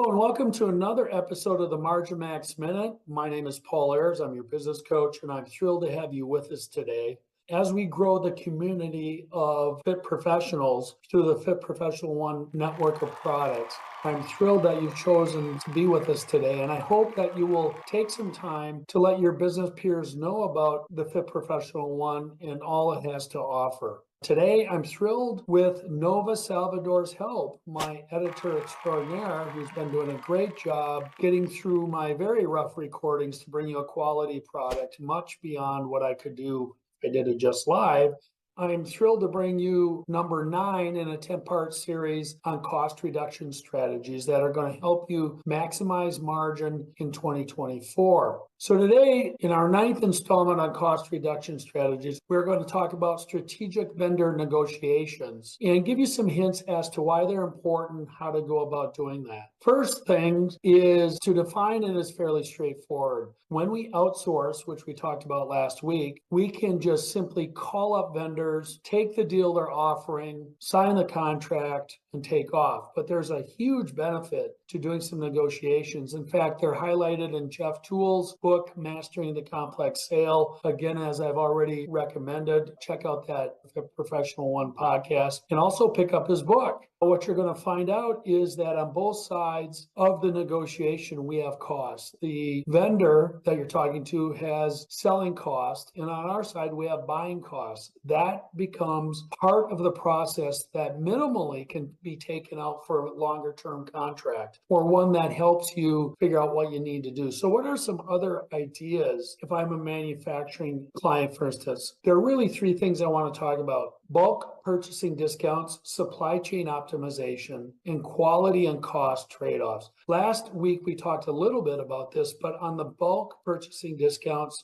Hello and welcome to another episode of the Margin Max Minute. My name is Paul Ayers. I'm your business coach, and I'm thrilled to have you with us today. As we grow the community of fit professionals through the Fit Professional One network of products, I'm thrilled that you've chosen to be with us today, and I hope that you will take some time to let your business peers know about the Fit Professional One and all it has to offer. Today, I'm thrilled with Nova Salvador's help, my editor extraordinaire, who's been doing a great job getting through my very rough recordings to bring you a quality product, much beyond what I could do if I did it just live. I'm thrilled to bring you number 9 in a 10-part series on cost reduction strategies that are going to help you maximize margin in 2024. So today, in our 9th installment on cost reduction strategies, we're going to talk about strategic vendor negotiations and give you some hints as to why they're important, how to go about doing that. First thing is to define it as fairly straightforward. When we outsource, which we talked about last week, we can just simply call up vendors, take the deal they're offering, sign the contract, and take off. But there's a huge benefit to doing some negotiations. In fact, they're highlighted in Jeff Toole's book, Mastering the Complex Sale. Again, as I've already recommended, check out that Professional One podcast and also pick up his book. What you're going to find out is that on both sides of the negotiation, we have costs. The vendor that you're talking to has selling costs, and on our side, we have buying costs. That becomes part of the process that minimally can be taken out for a longer term contract or one that helps you figure out what you need to do. So what are some other ideas? If I'm a manufacturing client, for instance, there are really 3 things I want to talk about: bulk purchasing discounts, supply chain optimization, and quality and cost trade-offs. Last week, we talked a little bit about this, but on the bulk purchasing discounts,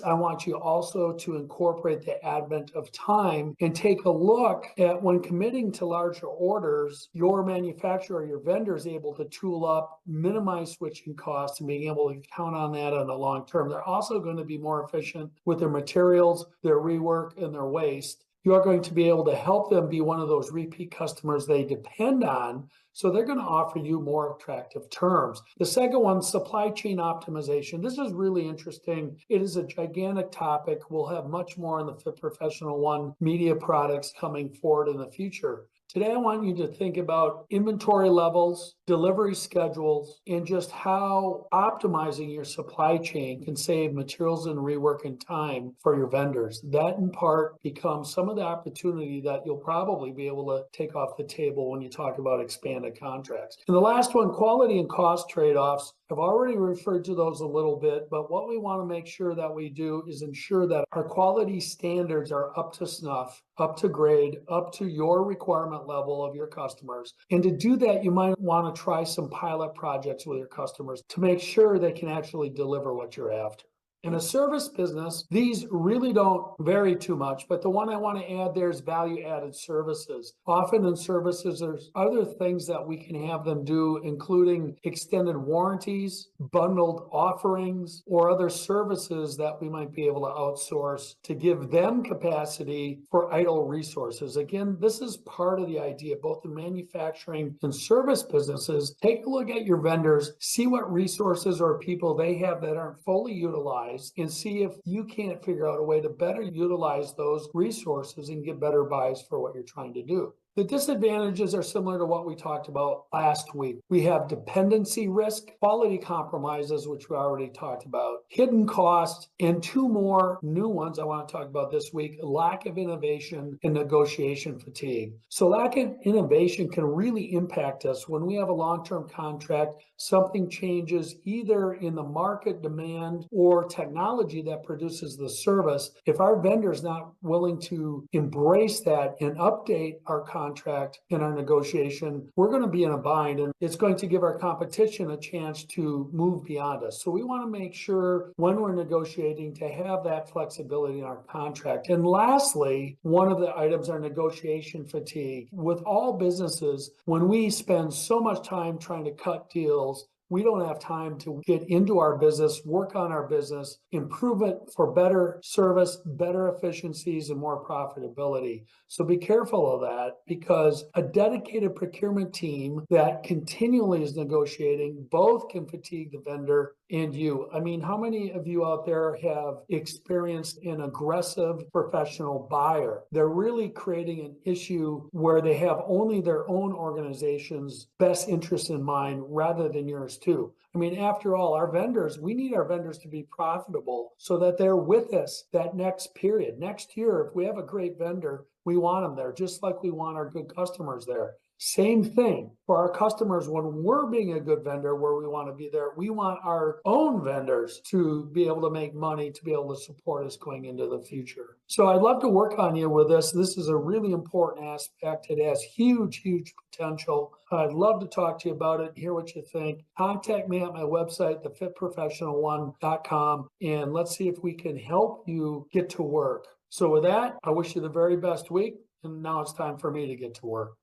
I want you also to incorporate the advent of time and take a look at when committing to larger orders, your manufacturer or your vendor is able to tool up, minimize switching costs, and being able to count on that on the long term. They're also going to be more efficient with their materials, their rework, and their waste. You are going to be able to help them be one of those repeat customers they depend on, so they're going to offer you more attractive terms. The second one, supply chain optimization. This is really interesting. It is a gigantic topic. We'll have much more in the Fit Professional One media products coming forward in the future. Today, I want you to think about inventory levels, delivery schedules, and just how optimizing your supply chain can save materials and rework and time for your vendors. That, in part, becomes some of the opportunity that you'll probably be able to take off the table when you talk about expanded contracts. And the last one, quality and cost trade-offs. I've already referred to those a little bit, but what we want to make sure that we do is ensure that our quality standards are up to snuff, up to grade, up to your requirement level of your customers. And to do that, you might want to try some pilot projects with your customers to make sure they can actually deliver what you're after. In a service business, these really don't vary too much, but the one I want to add there is value-added services. Often in services, there's other things that we can have them do, including extended warranties, bundled offerings, or other services that we might be able to outsource to give them capacity for idle resources. Again, this is part of the idea, both in manufacturing and service businesses. Take a look at your vendors, see what resources or people they have that aren't fully utilized, and see if you can't figure out a way to better utilize those resources and get better buys for what you're trying to do. The disadvantages are similar to what we talked about last week. We have dependency risk, quality compromises, which we already talked about, hidden costs, and 2 more new ones I want to talk about this week: lack of innovation and negotiation fatigue. So lack of innovation can really impact us when we have a long-term contract. Something changes either in the market demand or technology that produces the service. If our vendor is not willing to embrace that and update our contract in our negotiation, we're going to be in a bind, and it's going to give our competition a chance to move beyond us. So we want to make sure when we're negotiating to have that flexibility in our contract. And lastly, one of the items are negotiation fatigue. With all businesses, when we spend so much time trying to cut deals, we don't have time to get into our business, work on our business, improve it for better service, better efficiencies, and more profitability. So be careful of that, because a dedicated procurement team that continually is negotiating both can fatigue the vendor and you. I mean, how many of you out there have experienced an aggressive professional buyer? They're really creating an issue where they have only their own organization's best interest in mind rather than yours too. I mean, after all, our vendors, we need our vendors to be profitable so that they're with us that next period. Next year, if we have a great vendor, we want them there, just like we want our good customers there. Same thing for our customers. When we're being a good vendor where we want to be there, we want our own vendors to be able to make money, to be able to support us going into the future. So I'd love to work on you with this. This is a really important aspect. It has huge potential. I'd love to talk to you about it, hear what you think. Contact me at my website, thefitprofessional1.com, and let's see if we can help you get to work. So with that, I wish you the very best week. And now it's time for me to get to work.